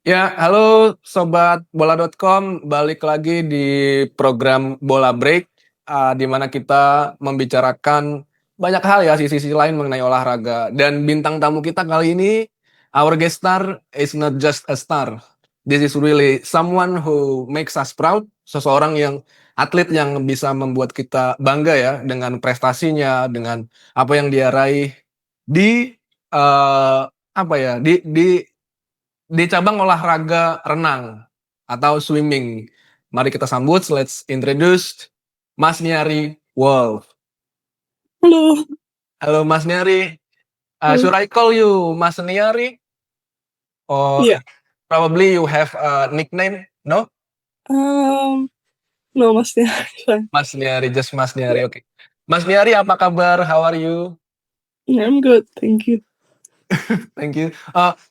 Ya, halo sobat bola.com, balik lagi di program Bola Break, di mana kita membicarakan banyak hal ya, sisi-sisi lain mengenai olahraga. Dan bintang tamu kita kali ini, our guest star is not just a star. This is really someone who makes us proud, seseorang yang atlet yang bisa membuat kita bangga ya dengan prestasinya, dengan apa yang dia raih di apa ya, di cabang olahraga renang atau swimming. Mari kita sambut, let's introduce Masniari Wolf. Halo. Halo Masniari, Halo. should I call you Masniari? Or Iya. probably you have a nickname? No? No, Masnya. Fine. Masniari, just Masniari, okay. Masniari, apa kabar? How are you? Yeah, I'm good, thank you. Thank you.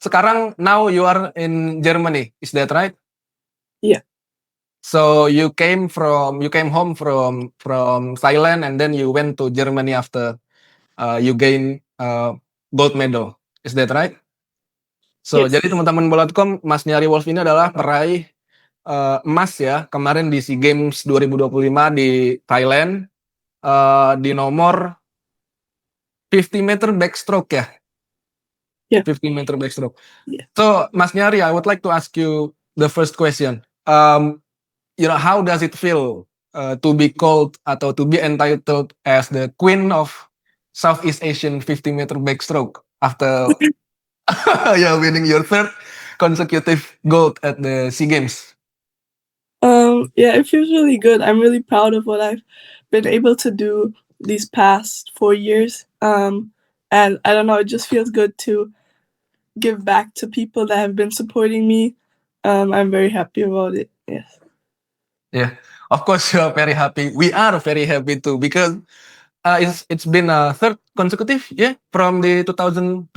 Sekarang, now you are in Germany, is that right? Yeah. So you came home from Thailand and then you went to Germany after you gain gold medal. Is that right? So Yes. jadi teman-teman bola.com, Masniari Wolf ini adalah peraih emas ya kemarin di SEA Games 2025 di Thailand di nomor 50 meter backstroke ya. Yeah. 50 meter backstroke. Yeah. So Masniari, I would like to ask you the first question. How does it feel to be called atau to be entitled as the Queen of Southeast Asian 50 meter backstroke after winning your third consecutive gold at the SEA Games? Yeah, it feels really good. I'm really proud of what I've been able to do these past 4 years. And I don't know, it just feels good to give back to people that have been supporting me. I'm very happy about it. Yes. Yeah, of course you are very happy. We are very happy too because it's been a third consecutive from the 2021.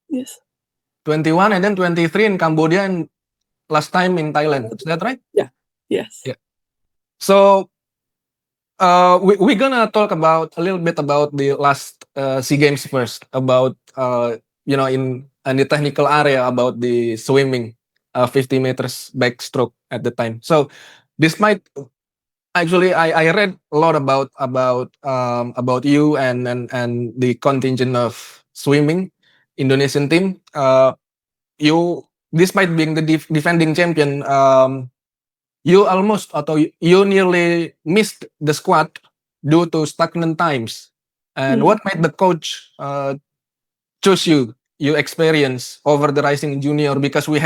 Yes. 21 and then 23 in Cambodia and last time in Thailand. Is that right? Yeah. Yes. Yeah. So we're gonna talk about a little bit about the last SEA Games first, about in the technical area about the swimming, 50 meters backstroke at the time. So despite actually I read a lot about you and the contingent of swimming Indonesian team. You, despite being the defending champion, you almost atau you nearly missed the squad due to stagnant times. And what made the coach choose you experience over the rising junior? Because we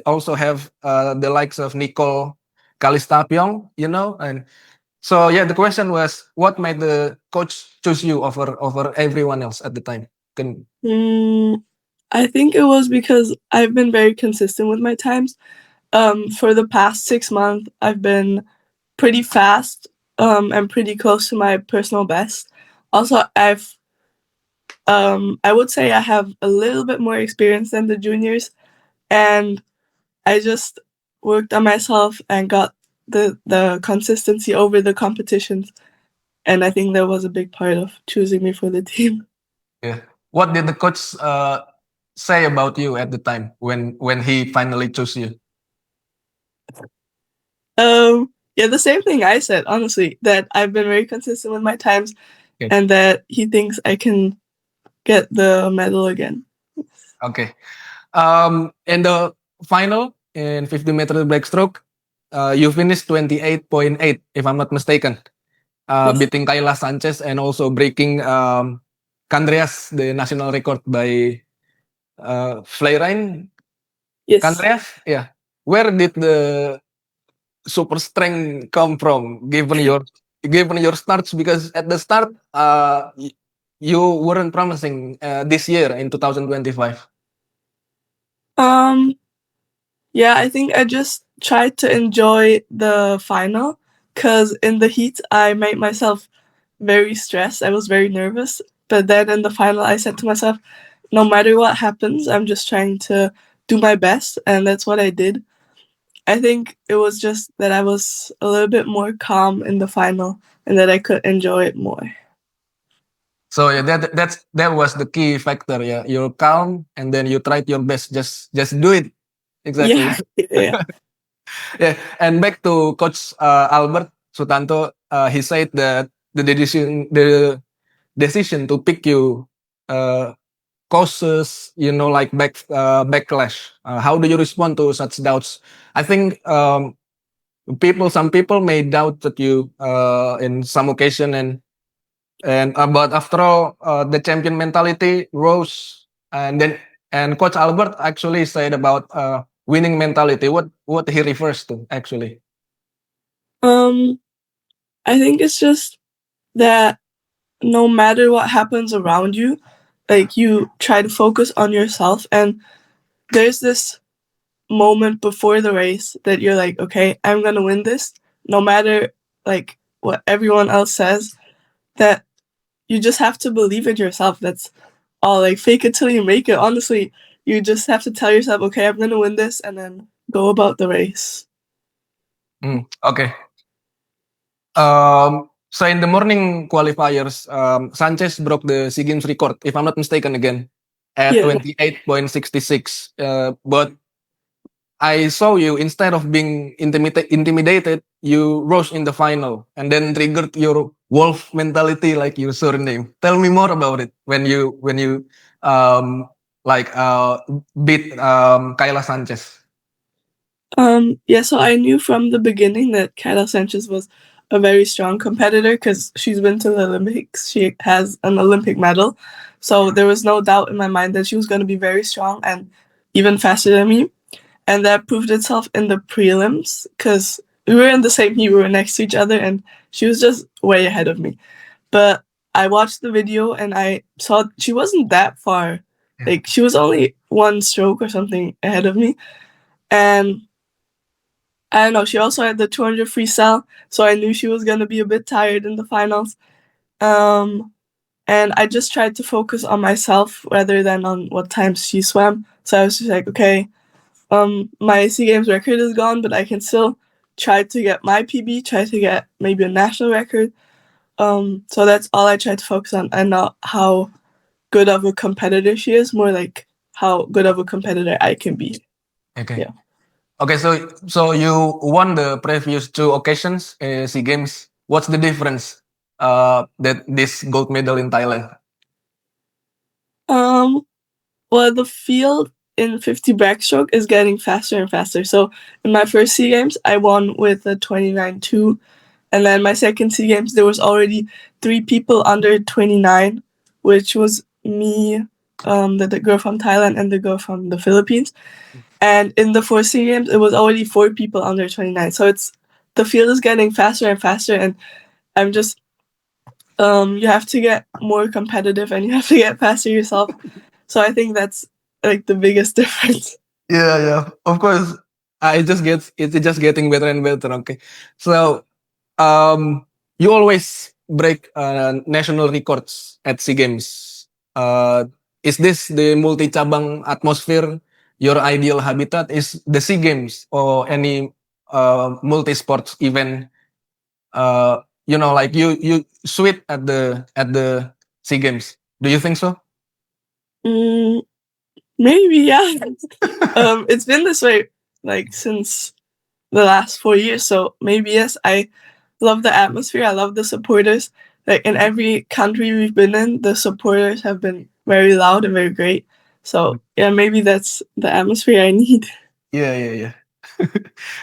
also have the likes of Nicole Kalistapiong, and so the question was, what made the coach choose you over everyone else at the time? I think it was because I've been very consistent with my times. For the past 6 months, I've been pretty fast and pretty close to my personal best. Also, I would say I have a little bit more experience than the juniors, and I just worked on myself and got the consistency over the competitions, and I think that was a big part of choosing me for the team. Yeah. What did the coach say about you at the time when he finally chose you? Yeah, the same thing I said, honestly, that I've been very consistent with my times, Okay. and that he thinks I can get the medal again. Okay. In the final in 50 meter backstroke, you finished 28.8 if I'm not mistaken, Yes. beating Kayla Sanchez and also breaking Candreas, the national record by Fleirain. Yes. Candreas, yeah. Where did the super strength come from, given your starts? Because at the start, you weren't promising this year in 2025. Yeah, I think I just tried to enjoy the final, because in the heat I made myself very stressed. I was very nervous, but then in the final I said to myself, no matter what happens, I'm just trying to do my best, and that's what I did. I think it was just that I was a little bit more calm in the final and that I could enjoy it more. So yeah, that was the key factor. Yeah, you're calm and then you tried your best. Just do it. Exactly. Yeah, yeah. Yeah, and back to Coach Albert Sutanto, he said that the decision to pick you uh, causes like backlash. How do you respond to such doubts? I think some people may doubt that you in some occasion, and but after all, the champion mentality rose, and Coach Albert actually said about winning mentality. What he refers to actually. Um, I think it's just that no matter what happens around you, like you try to focus on yourself, and there's this moment before the race that you're like, okay, I'm gonna win this, no matter like what everyone else says. That you just have to believe in yourself. That's all. Like fake it till you make it. Honestly, you just have to tell yourself, okay, I'm gonna win this, and then go about the race. Okay. So in the morning qualifiers, Sanchez broke the SEA Games record, if I'm not mistaken, again at Yeah. 28.66. But I saw you, instead of being intimidated, you rose in the final and then triggered your wolf mentality, like your surname. Tell me more about it when you um like beat Kayla Sanchez. Yeah, so I knew from the beginning that Kayla Sanchez was a very strong competitor because she's been to the Olympics. She has an Olympic medal. So there was no doubt in my mind that she was going to be very strong and even faster than me. And that proved itself in the prelims because we were in the same heat, we were next to each other, and she was just way ahead of me. But I watched the video and I saw she wasn't that far. Yeah. Like she was only one stroke or something ahead of me. And I don't know, she also had the 200 freestyle, so I knew she was going to be a bit tired in the finals. And I just tried to focus on myself rather than on what times she swam. So I was just like, okay, my SEA Games record is gone, but I can still try to get my PB, try to get maybe a national record. So that's all I tried to focus on, and not how good of a competitor she is, more like how good of a competitor I can be. Okay. Yeah. Okay, so you won the previous two occasions, SEA Games. What's the difference that this gold medal in Thailand? Well, the field in 50 backstroke is getting faster and faster. So in my first SEA Games, I won with a 29.2. And then my second SEA Games, there was already 3 people under 29, which was me, the girl from Thailand, and the girl from the Philippines. And in the fourth SEA Games, it was already 4 people under 29. So the field is getting faster and faster, and I'm just you have to get more competitive and you have to get faster yourself. So I think that's like the biggest difference. Yeah. Of course, it's just getting better and better. Okay, so you always break national records at SEA Games. Is this the multi-cabang atmosphere your ideal habitat? Is the SEA Games or any multi-sports event? Like you sweat at the SEA Games. Do you think so? Mm, maybe, yeah. It's been this way like since the last 4 years. So maybe yes, I love the atmosphere. I love the supporters. Like in every country we've been in, the supporters have been very loud and very great. So yeah, maybe that's the atmosphere I need. Yeah.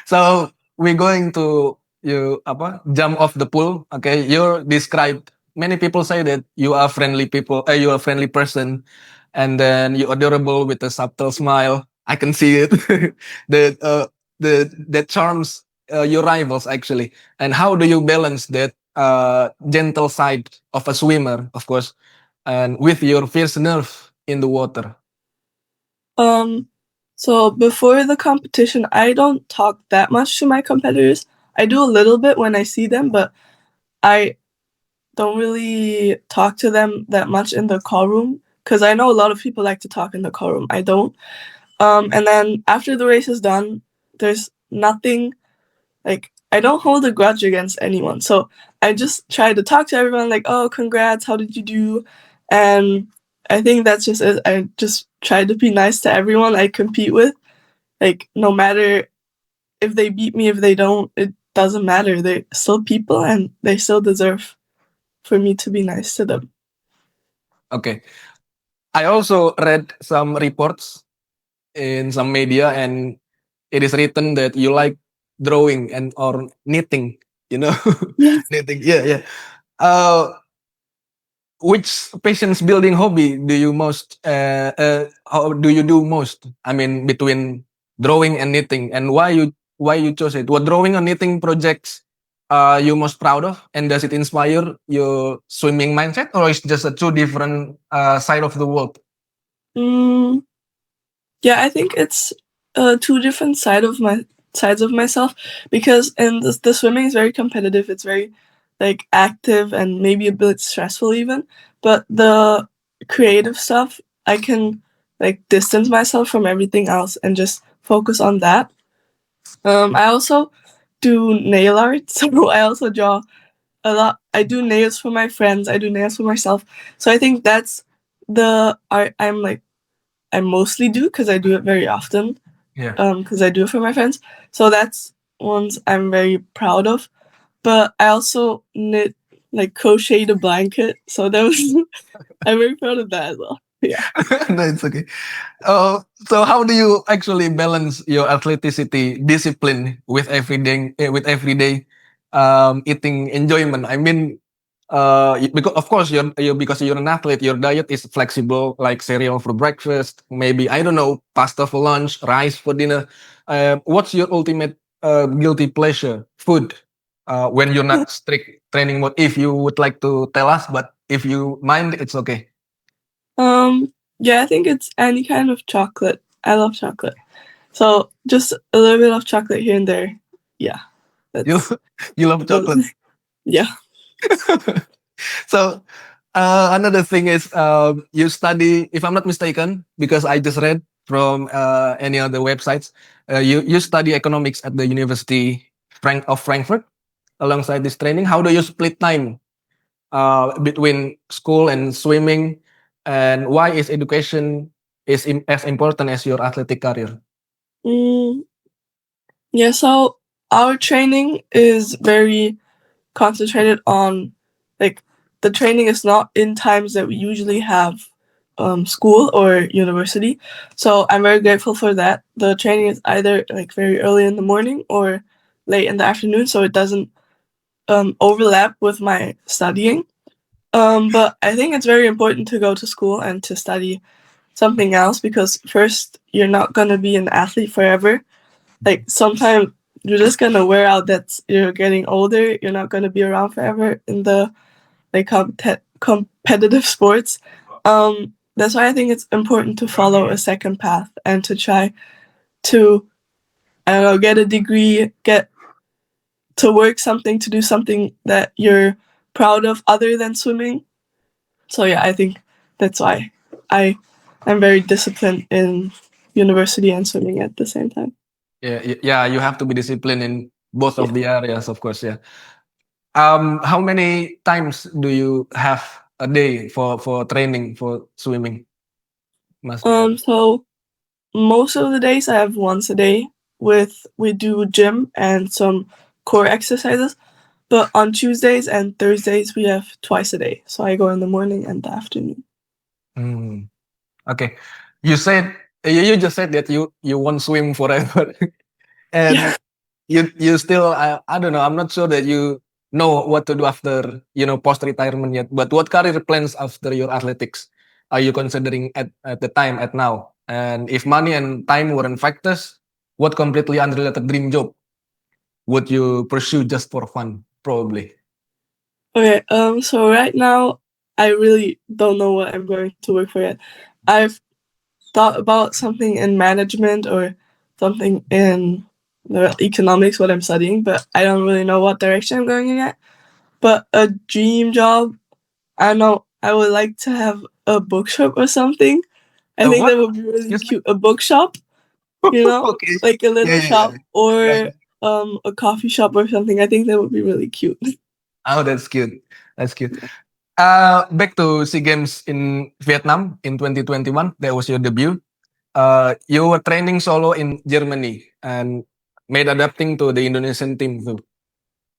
So we're going to jump off the pool. Okay, you're described. Many people say that you are friendly people. You are a friendly person, and then you're adorable with a subtle smile. I can see it. the that charms your rivals actually. And how do you balance that gentle side of a swimmer, of course, and with your fierce nerve in the water? So before the competition, I don't talk that much to my competitors. I do a little bit when I see them, but I don't really talk to them that much in the call room because I know a lot of people like to talk in the call room. I don't. And then after the race is done, there's nothing like I don't hold a grudge against anyone. So I just try to talk to everyone like, oh, congrats, how did you do? And I think that's just it. I just try to be nice to everyone I compete with. Like, no matter if they beat me, if they don't, it doesn't matter. They're still people and they still deserve for me to be nice to them. Okay. I also read some reports in some media, and it is written that you like drawing and or knitting. You know, Yes. knitting. Yeah, yeah. Uh, which patience building hobby do you most? How do you do most? I mean, between drawing and knitting, and why you chose it? What drawing or knitting projects you most proud of, and does it inspire your swimming mindset, or is just a two different side of the world? Mm, yeah, I think it's two different sides of myself, because in the swimming is very competitive. It's very like active and maybe a bit stressful even. But the creative stuff, I can like distance myself from everything else and just focus on that. I also do nail art, so I also draw a lot. I do nails for my friends. I do nails for myself. So I think that's the art I mostly do, because I do it very often. Yeah. Because I do it for my friends. So that's ones I'm very proud of. But I also knit like crocheted a blanket. So that was I'm very proud of that as well. Yeah. No, it's okay. So how do you actually balance your athleticity discipline with everyday eating enjoyment? I mean, because of course because you're an athlete, your diet is flexible, like cereal for breakfast, maybe I don't know, pasta for lunch, rice for dinner. What's your ultimate guilty pleasure food when you're not strict training mode? If you would like to tell us, but if you mind, it's okay. Yeah, I think it's any kind of chocolate. I love chocolate. So just a little bit of chocolate here and there. Yeah. You That's you love chocolate. those. Yeah. So another thing is you study, if I'm not mistaken, because I just read from any other websites, you study economics at the University of Frankfurt alongside this training. How do you split time between school and swimming, and why is education as important as your athletic career? Mm, yeah, so our training is very concentrated on like the training is not in times that we usually have school or university. So I'm very grateful for that. The training is either like very early in the morning or late in the afternoon, so it doesn't overlap with my studying. But I think it's very important to go to school and to study something else, because first you're not gonna be an athlete forever. Like sometimes you're just gonna wear out, that you're getting older, you're not gonna be around forever in the like competitive sports. That's why I think it's important to follow a second path and to try to, I don't know, get a degree, get to work something, to do something that you're proud of other than swimming. So yeah, I think that's why I am very disciplined in university and swimming at the same time. Yeah, yeah, you have to be disciplined in both Yeah. of the areas, of course. Yeah. How many times do you have a day for training for swimming, Masniari? So most of the days I have once a day. We do gym and some core exercises. But on Tuesdays and Thursdays we have twice a day. So I go in the morning and the afternoon. Hmm. Okay, you said you just said that you won't swim forever, Yeah. and you still I don't know. I'm not sure that you know what to do after post retirement yet. But what career plans after your athletics are you considering at the time at now? And if money and time weren't factors, what completely unrelated dream job would you pursue just for fun? Probably. Okay. So right now I really don't know what I'm going to work for yet. I've thought about something in management or something in economics, what I'm studying, but I don't really know what direction I'm going in yet. But a dream job, I don't know. I would like to have a bookshop or something. I think What? that would be really Excuse me. cute. A bookshop, Okay. like a Yeah, little yeah, yeah. shop, Yeah, or yeah. a coffee shop or something. I think that would be really cute. Oh, that's cute. That's cute. Back to SEA Games in Vietnam in 2021. That was your debut. You were training solo in Germany and made adapting to the Indonesian team too.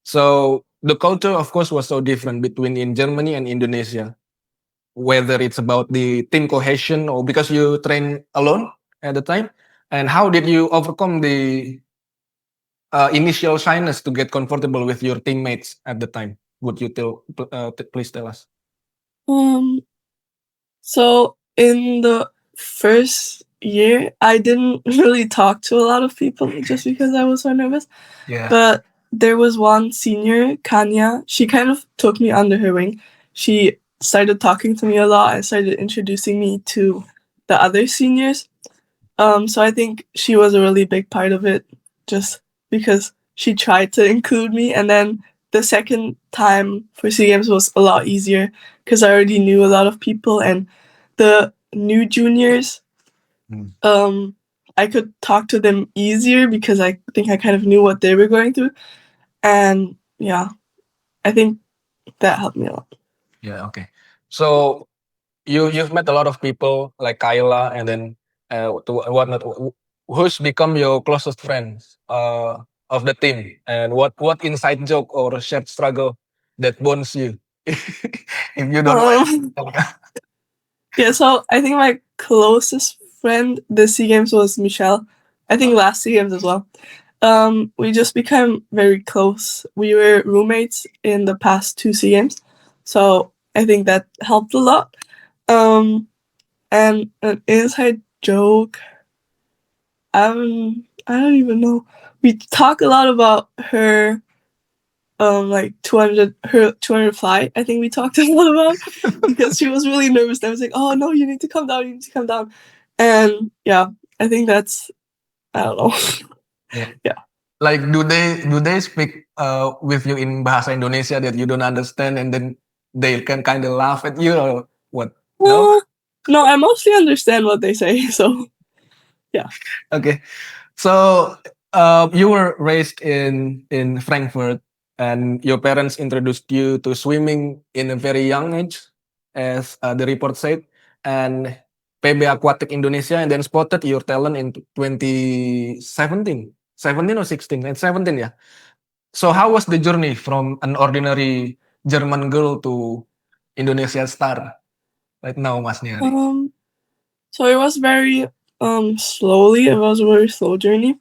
So the culture, of course, was so different between in Germany and Indonesia. Whether it's about the team cohesion or because you train alone at the time, and how did you overcome the initial shyness to get comfortable with your teammates at the time? Would you please tell us? Um, so in the first year, I didn't really talk to a lot of people just because I was so nervous. Yeah. But there was one senior, Kanya. She kind of took me under her wing. She started talking to me a lot and started introducing me to the other seniors. So I think she was a really big part of it, just because she tried to include me. And then the second time for SEA Games was a lot easier because I already knew a lot of people, and the new juniors, I could talk to them easier because I think I kind of knew what they were going through. And yeah, I think that helped me a lot. Yeah. Okay. So you've met a lot of people like Kyla, and then whatnot. Who's become your closest friends of the team, and what inside joke or shared struggle that bonds you? If you don't mind. Um, yeah, so I think my closest friend this SEA Games was Michelle. I think last SEA Games as well. We just became very close. We were roommates in the past two SEA Games, so I think that helped a lot. And an inside joke, I don't even know. We talk a lot about her like 200 flight. I think we talked a lot about because she was really nervous. I was like, oh no, you need to come down, you need to come down. And yeah, I think that's, I don't know. Yeah. Yeah. Like, do they speak with you in bahasa Indonesia that you don't understand, and then they can kind of laugh at you or what? No. No, I mostly understand what they say. So yeah. Okay. So you were raised in Frankfurt, and your parents introduced you to swimming in a very young age, as the report said, and PB Aquatic Indonesia, and then spotted your talent in 2017, 17 or 16, and 17, yeah. So how was the journey from an ordinary German girl to Indonesia star right now, Masniari? So it was very slowly. It was a very slow journey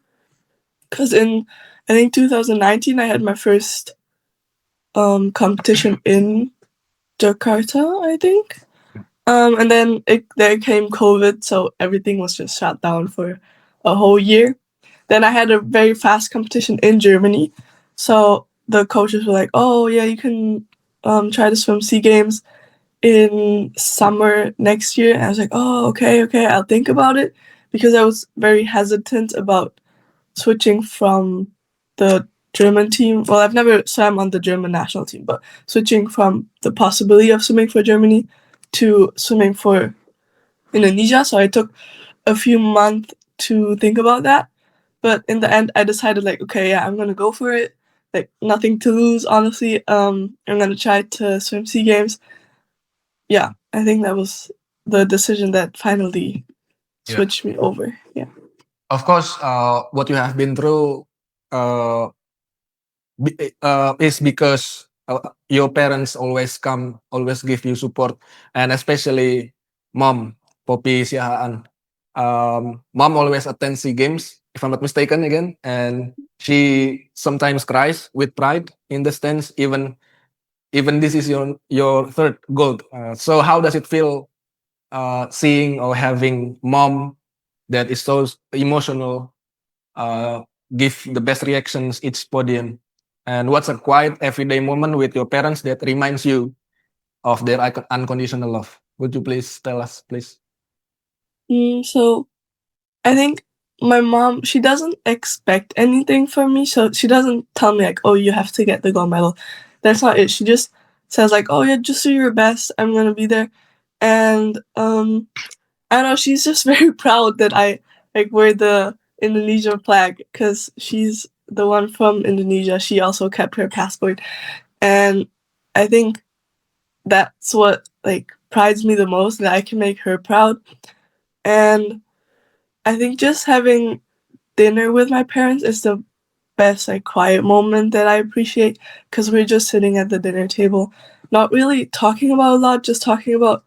because in I think 2019 I had my first competition in Jakarta, I think. And then there came COVID, so everything was just shut down for a whole year. Then I had a very fast competition in Germany, so the coaches were like, "Oh yeah, you can try to swim SEA Games in summer next year." And I was like, "Oh, okay, I'll think about it," because I was very hesitant about switching from the German team. Well, I've never swam on the German national team, but switching from the possibility of swimming for Germany to swimming for Indonesia. So I took a few months to think about that. But in the end, I decided like, okay, yeah, I'm gonna go for it. Like nothing to lose, honestly. I'm gonna try to swim SEA Games. Yeah, I think that was the decision that finally switched me over. Yeah. Of course, what you have been through uh, is because your parents always give you support, and especially mom, Poppy Siahaan. Mom always attends SEA Games, if I'm not mistaken, again, and she sometimes cries with pride in the stands, even this is your third gold. So how does it feel seeing or having mom that is so emotional uh, give the best reactions each podium? And what's a quiet everyday moment with your parents that reminds you of their unconditional love? Would you please tell us, please? So I think my mom, she doesn't expect anything from me. So she doesn't tell me like, oh, you have to get the gold medal. That's not it. She just says like, oh yeah, just do your best. I'm gonna be there. And I don't know, she's just very proud that I like wear the Indonesian flag because she's the one from Indonesia. She also kept her passport. And I think that's what like prides me the most, that I can make her proud. And I think just having dinner with my parents is the best like quiet moment that I appreciate, because we're just sitting at the dinner table, not really talking about a lot, just talking about,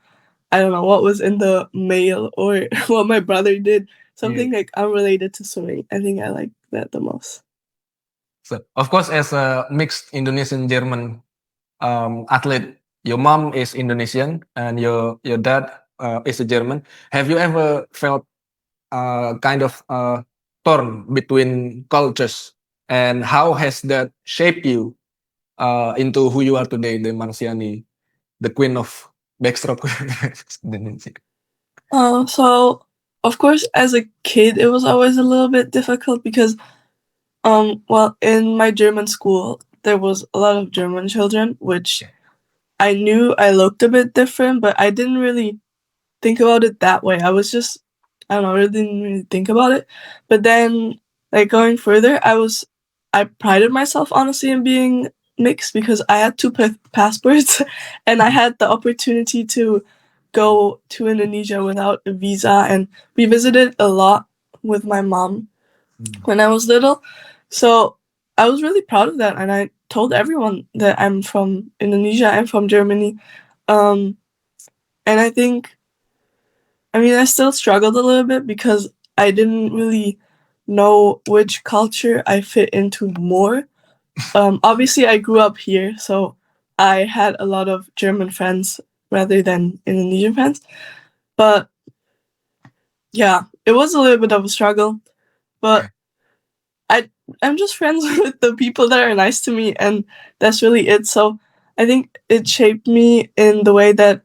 I don't know, what was in the mail or what my brother did, something like unrelated to swimming. I think I like that the most. So, of course, as a mixed Indonesian German athlete, your mom is Indonesian and your dad is a German. Have you ever felt kind of torn between cultures, and how has that shaped you into who you are today, the Marciani, the queen of backstroke? So of course, as a kid, it was always a little bit difficult because, well, in my German school, there was a lot of German children, which I knew I looked a bit different, but I didn't really think about it that way. I was just, I don't know, I really didn't really think about it. But then, like going further, I prided myself honestly in being mixed because I had two passports, and I had the opportunity to go to Indonesia without a visa, and we visited a lot with my mom when I was little. So I was really proud of that, and I told everyone that I'm from Indonesia, I'm from Germany. Um, and I think, I mean, I still struggled a little bit because I didn't really know which culture I fit into more. Obviously, I grew up here, so I had a lot of German friends rather than Indonesian friends. But yeah, it was a little bit of a struggle. But I I'm just friends with the people that are nice to me, and that's really it. So I think it shaped me in the way that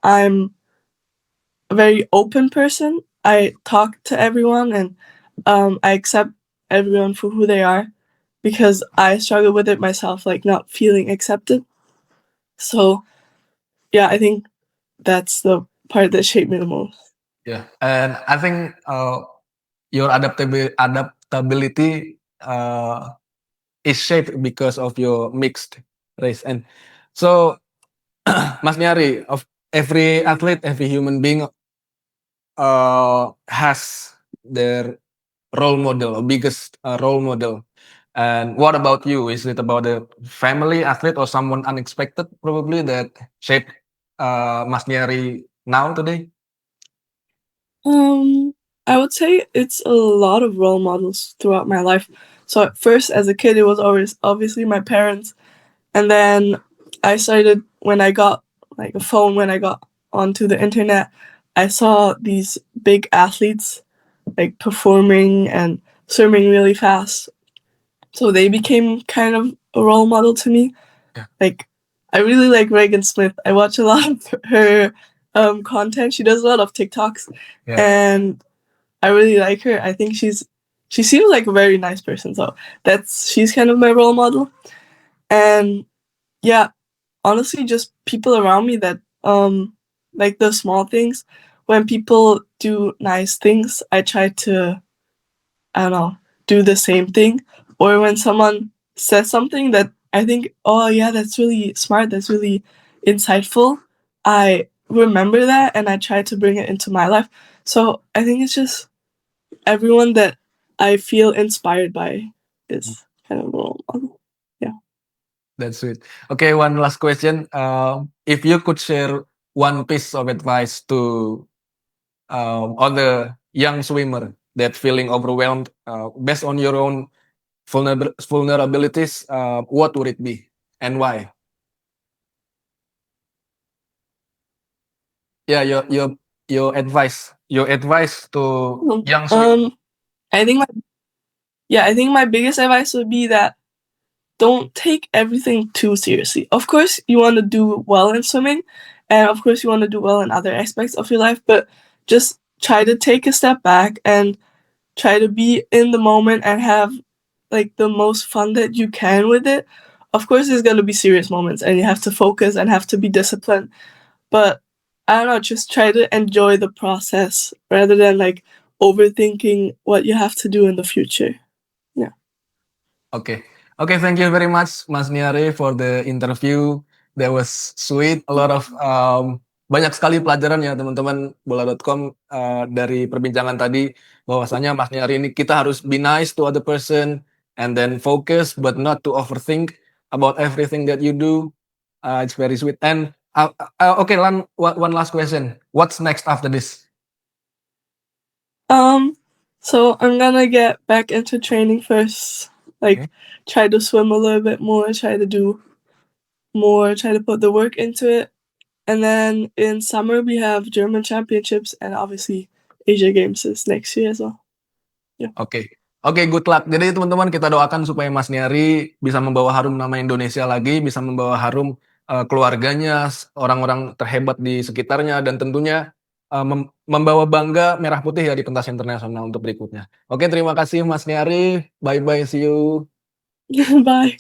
I'm a very open person. I talk to everyone, and I accept everyone for who they are, because I struggle with it myself, like not feeling accepted. So yeah, I think that's the part that shaped me the most. Yeah, and I think your adaptability is shaped because of your mixed race. And so, Mas Nyari, of every athlete, every human being has their role model, or biggest role model. And what about you? Is it about a family athlete or someone unexpected, probably, that shaped Mas Nyari now today? I would say it's a lot of role models throughout my life. So at first, as a kid, it was always obviously my parents, and then I started when I got like a phone, when I got onto the internet. I saw these big athletes like performing and swimming really fast, so they became kind of a role model to me. Yeah. Like, I really like Reagan Smith. I watch a lot of her content. She does a lot of TikToks, Yeah. and I really like her. I think she seems like a very nice person. So she's kind of my role model. And yeah, honestly, just people around me that like the small things. When people do nice things, I try to, I don't know, do the same thing. Or when someone says something that I think, oh yeah, that's really smart, that's really insightful, I remember that and I try to bring it into my life. So I think it's just everyone that I feel inspired by is kind of a role model. Yeah. That's sweet. Okay, one last question. If you could share one piece of advice to other young swimmer that feeling overwhelmed based on your own vulnerabilities, what would it be and why? Yeah, your advice to young swimmer. I think I think my biggest advice would be that don't take everything too seriously. Of course, you want to do well in swimming, and of course, you want to do well in other aspects of your life, but just try to take a step back and try to be in the moment and have like the most fun that you can with it. Of course, there's going to be serious moments, and you have to focus and have to be disciplined, but I don't know, just try to enjoy the process rather than like overthinking what you have to do in the future. Yeah. Okay. Okay, thank you very much, Mas Niare, for the interview. That was sweet. A lot of banyak sekali pelajaran ya teman-teman bola.com dari perbincangan tadi, bahwasanya Masniari ini kita harus be nice to other person and then focus but not to overthink about everything that you do. It's very sweet. And okay, Lan, one last question. What's next after this? So I'm gonna get back into training first. Like, Okay. try to swim a little bit more, try to do more, try to put the work into it. And then in summer we have German championships and obviously Asia Games is next year as well. Oke, good luck. Jadi teman-teman kita doakan supaya Masniari bisa membawa harum nama Indonesia lagi, bisa membawa harum keluarganya, orang-orang terhebat di sekitarnya, dan tentunya membawa bangga merah putih ya di pentas internasional untuk berikutnya. Oke, terima kasih Masniari. Bye bye, see you. Bye.